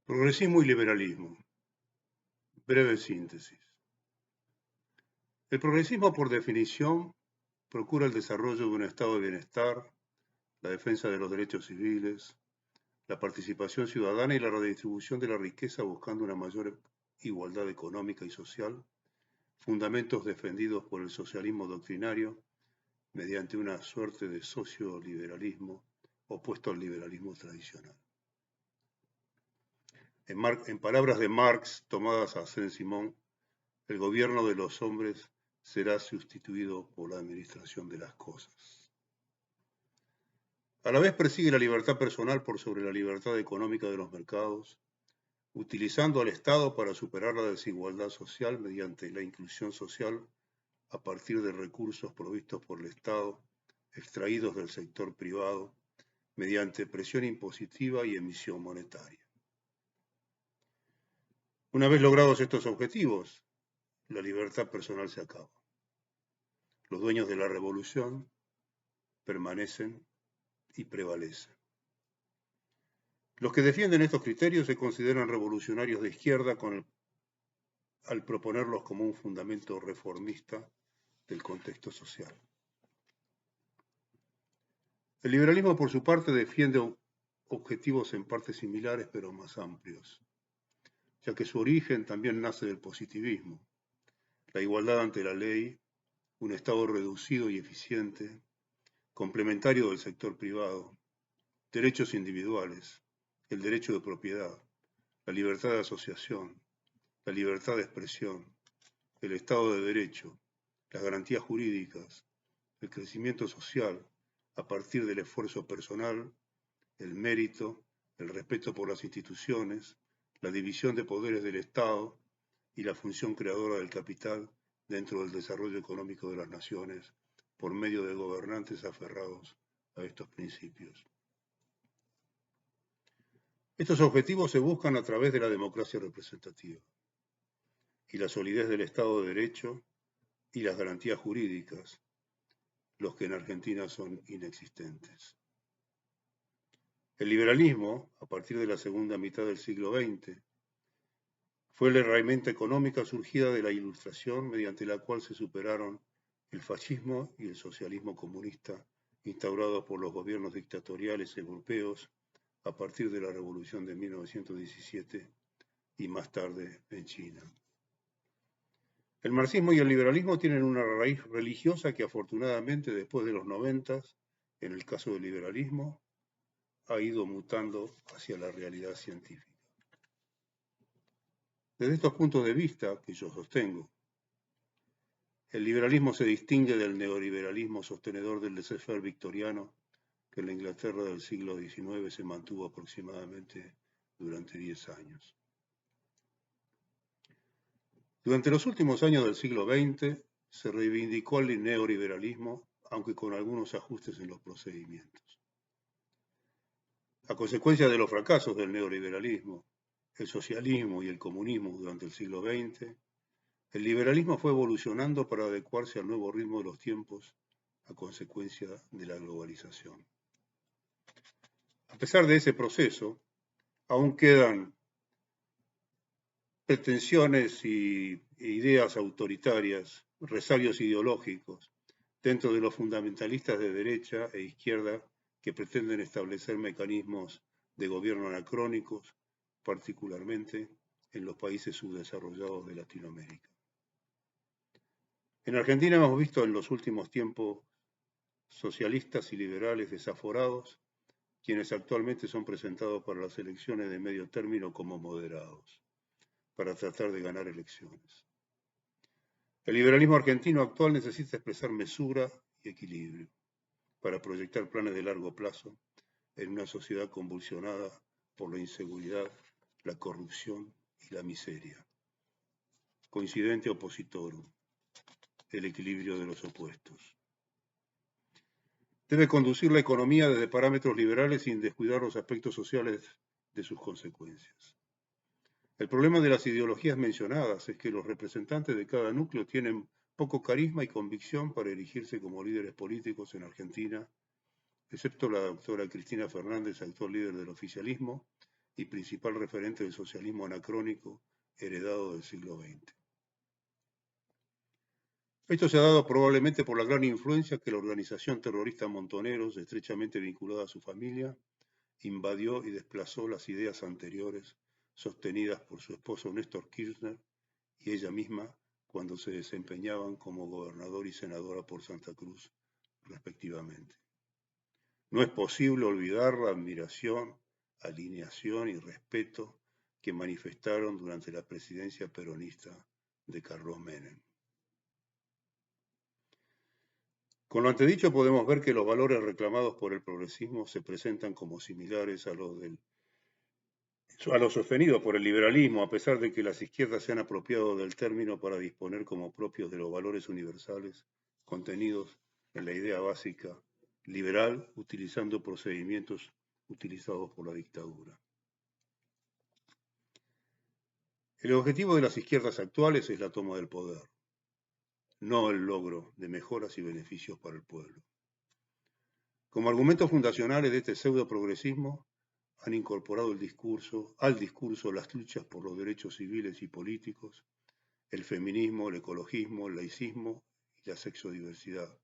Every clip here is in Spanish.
Progresismo y liberalismo. Breve síntesis. El progresismo, por definición, procura el desarrollo de un estado de bienestar, la defensa de los derechos civiles, la participación ciudadana y la redistribución de la riqueza buscando una mayor igualdad económica y social, fundamentos defendidos por el socialismo doctrinario mediante una suerte de socioliberalismo opuesto al liberalismo tradicional. En palabras de Marx, tomadas a Saint-Simon, el gobierno de los hombres será sustituido por la administración de las cosas. A la vez persigue la libertad personal por sobre la libertad económica de los mercados, utilizando al Estado para superar la desigualdad social mediante la inclusión social a partir de recursos provistos por el Estado, extraídos del sector privado, mediante presión impositiva y emisión monetaria. Una vez logrados estos objetivos, la libertad personal se acaba. Los dueños de la revolución permanecen y prevalecen. Los que defienden estos criterios se consideran revolucionarios de izquierda al proponerlos como un fundamento reformista del contexto social. El liberalismo, por su parte, defiende objetivos en parte similares pero más amplios, ya que su origen también nace del positivismo, la igualdad ante la ley, un Estado reducido y eficiente, complementario del sector privado, derechos individuales, el derecho de propiedad, la libertad de asociación, la libertad de expresión, el Estado de Derecho, las garantías jurídicas, el crecimiento social a partir del esfuerzo personal, el mérito, el respeto por las instituciones, la división de poderes del Estado y la función creadora del capital dentro del desarrollo económico de las naciones por medio de gobernantes aferrados a estos principios. Estos objetivos se buscan a través de la democracia representativa y la solidez del Estado de Derecho y las garantías jurídicas, los que en Argentina son inexistentes. El liberalismo, a partir de la segunda mitad del siglo XX, fue la herramienta económica surgida de la Ilustración mediante la cual se superaron el fascismo y el socialismo comunista instaurados por los gobiernos dictatoriales europeos a partir de la Revolución de 1917 y más tarde en China. El marxismo y el liberalismo tienen una raíz religiosa que afortunadamente después de los 90, en el caso del liberalismo, ha ido mutando hacia la realidad científica. Desde estos puntos de vista que yo sostengo, el liberalismo se distingue del neoliberalismo sostenedor del laissez-faire victoriano que en la Inglaterra del siglo XIX se mantuvo aproximadamente durante 10 años. Durante los últimos años del siglo XX se reivindicó el neoliberalismo, aunque con algunos ajustes en los procedimientos. A consecuencia de los fracasos del neoliberalismo, el socialismo y el comunismo durante el siglo XX, el liberalismo fue evolucionando para adecuarse al nuevo ritmo de los tiempos a consecuencia de la globalización. A pesar de ese proceso, aún quedan pretensiones e ideas autoritarias, resabios ideológicos, dentro de los fundamentalistas de derecha e izquierda que pretenden establecer mecanismos de gobierno anacrónicos, particularmente en los países subdesarrollados de Latinoamérica. En Argentina hemos visto en los últimos tiempos socialistas y liberales desaforados, quienes actualmente son presentados para las elecciones de medio término como moderados, para tratar de ganar elecciones. El liberalismo argentino actual necesita expresar mesura y equilibrio para proyectar planes de largo plazo en una sociedad convulsionada por la inseguridad, la corrupción y la miseria. Coincidente opositorum, el equilibrio de los opuestos. Debe conducir la economía desde parámetros liberales sin descuidar los aspectos sociales de sus consecuencias. El problema de las ideologías mencionadas es que los representantes de cada núcleo tienen poco carisma y convicción para erigirse como líderes políticos en Argentina, excepto la doctora Cristina Fernández, actual líder del oficialismo, y principal referente del socialismo anacrónico heredado del siglo XX. Esto se ha dado probablemente por la gran influencia que la organización terrorista Montoneros, estrechamente vinculada a su familia, invadió y desplazó las ideas anteriores sostenidas por su esposo Néstor Kirchner y ella misma cuando se desempeñaban como gobernador y senadora por Santa Cruz, respectivamente. No es posible olvidar la admiración, alineación y respeto que manifestaron durante la presidencia peronista de Carlos Menem. Con lo antedicho podemos ver que los valores reclamados por el progresismo se presentan como similares a los sostenidos por el liberalismo, a pesar de que las izquierdas se han apropiado del término para disponer como propios de los valores universales contenidos en la idea básica liberal, utilizando procedimientos utilizados por la dictadura. El objetivo de las izquierdas actuales es la toma del poder, no el logro de mejoras y beneficios para el pueblo. Como argumentos fundacionales de este pseudo-progresismo, han incorporado al discurso las luchas por los derechos civiles y políticos, el feminismo, el ecologismo, el laicismo y la sexodiversidad.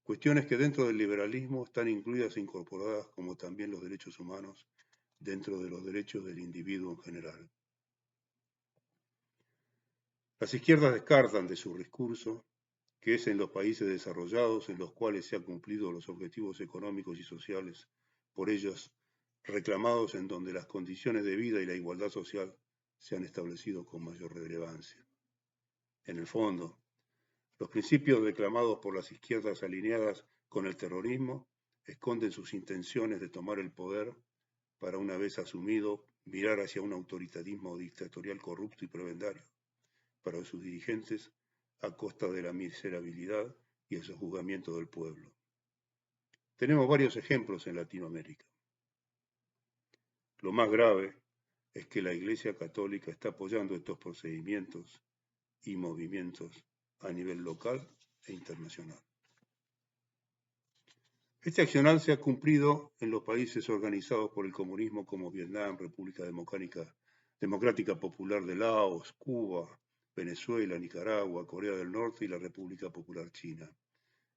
Cuestiones que dentro del liberalismo están incluidas e incorporadas como también los derechos humanos dentro de los derechos del individuo en general. Las izquierdas descartan de su discurso que es en los países desarrollados en los cuales se han cumplido los objetivos económicos y sociales por ellos reclamados en donde las condiciones de vida y la igualdad social se han establecido con mayor relevancia. En el fondo, los principios reclamados por las izquierdas alineadas con el terrorismo esconden sus intenciones de tomar el poder para, una vez asumido, mirar hacia un autoritarismo dictatorial corrupto y prebendario para sus dirigentes a costa de la miserabilidad y el sojuzgamiento del pueblo. Tenemos varios ejemplos en Latinoamérica. Lo más grave es que la Iglesia Católica está apoyando estos procedimientos y movimientos a nivel local e internacional. Este accionar se ha cumplido en los países organizados por el comunismo como Vietnam, República Democrática Popular de Laos, Cuba, Venezuela, Nicaragua, Corea del Norte y la República Popular China,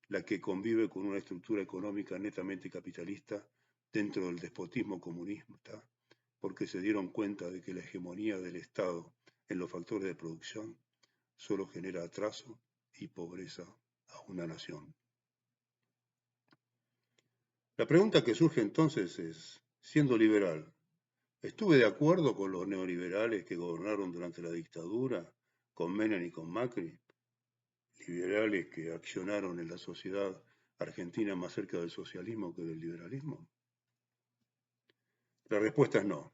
la que convive con una estructura económica netamente capitalista dentro del despotismo comunista, porque se dieron cuenta de que la hegemonía del Estado en los factores de producción solo genera atraso y pobreza a una nación. La pregunta que surge entonces es, siendo liberal, ¿estuve de acuerdo con los neoliberales que gobernaron durante la dictadura, con Menem y con Macri? Liberales que accionaron en la sociedad argentina más cerca del socialismo que del liberalismo. La respuesta es no.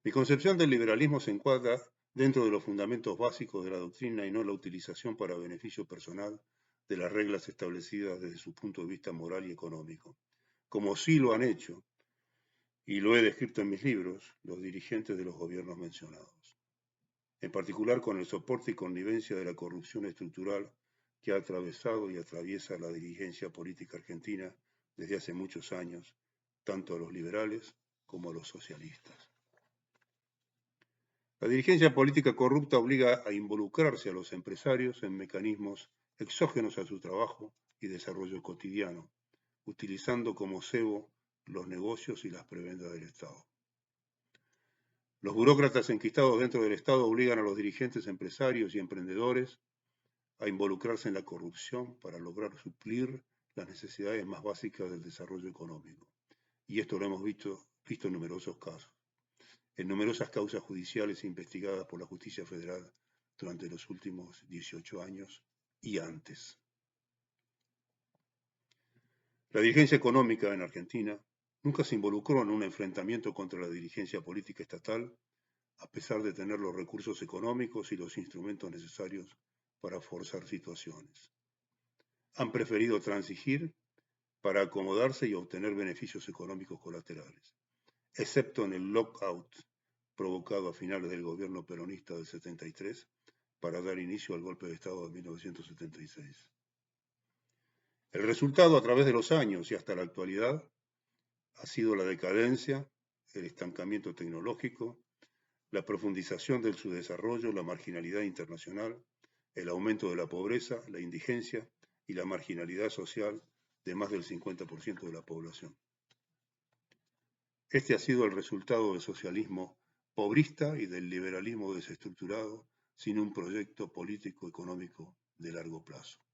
Mi concepción del liberalismo se encuadra dentro de los fundamentos básicos de la doctrina y no la utilización para beneficio personal de las reglas establecidas desde su punto de vista moral y económico, como sí lo han hecho, y lo he descrito en mis libros, los dirigentes de los gobiernos mencionados, en particular con el soporte y connivencia de la corrupción estructural que ha atravesado y atraviesa la dirigencia política argentina desde hace muchos años, tanto a los liberales como a los socialistas. La dirigencia política corrupta obliga a involucrarse a los empresarios en mecanismos exógenos a su trabajo y desarrollo cotidiano, utilizando como cebo los negocios y las prebendas del Estado. Los burócratas enquistados dentro del Estado obligan a los dirigentes empresarios y emprendedores a involucrarse en la corrupción para lograr suplir las necesidades más básicas del desarrollo económico. Y esto lo hemos visto en numerosos casos, en numerosas causas judiciales investigadas por la Justicia Federal durante los últimos 18 años y antes. La dirigencia económica en Argentina nunca se involucró en un enfrentamiento contra la dirigencia política estatal, a pesar de tener los recursos económicos y los instrumentos necesarios para forzar situaciones. Han preferido transigir para acomodarse y obtener beneficios económicos colaterales, excepto en el lockout provocado a finales del gobierno peronista del 73 para dar inicio al golpe de Estado de 1976. El resultado a través de los años y hasta la actualidad ha sido la decadencia, el estancamiento tecnológico, la profundización del subdesarrollo, la marginalidad internacional, el aumento de la pobreza, la indigencia y la marginalidad social de más del 50% de la población. Este ha sido el resultado del socialismo pobrista y del liberalismo desestructurado sin un proyecto político-económico de largo plazo.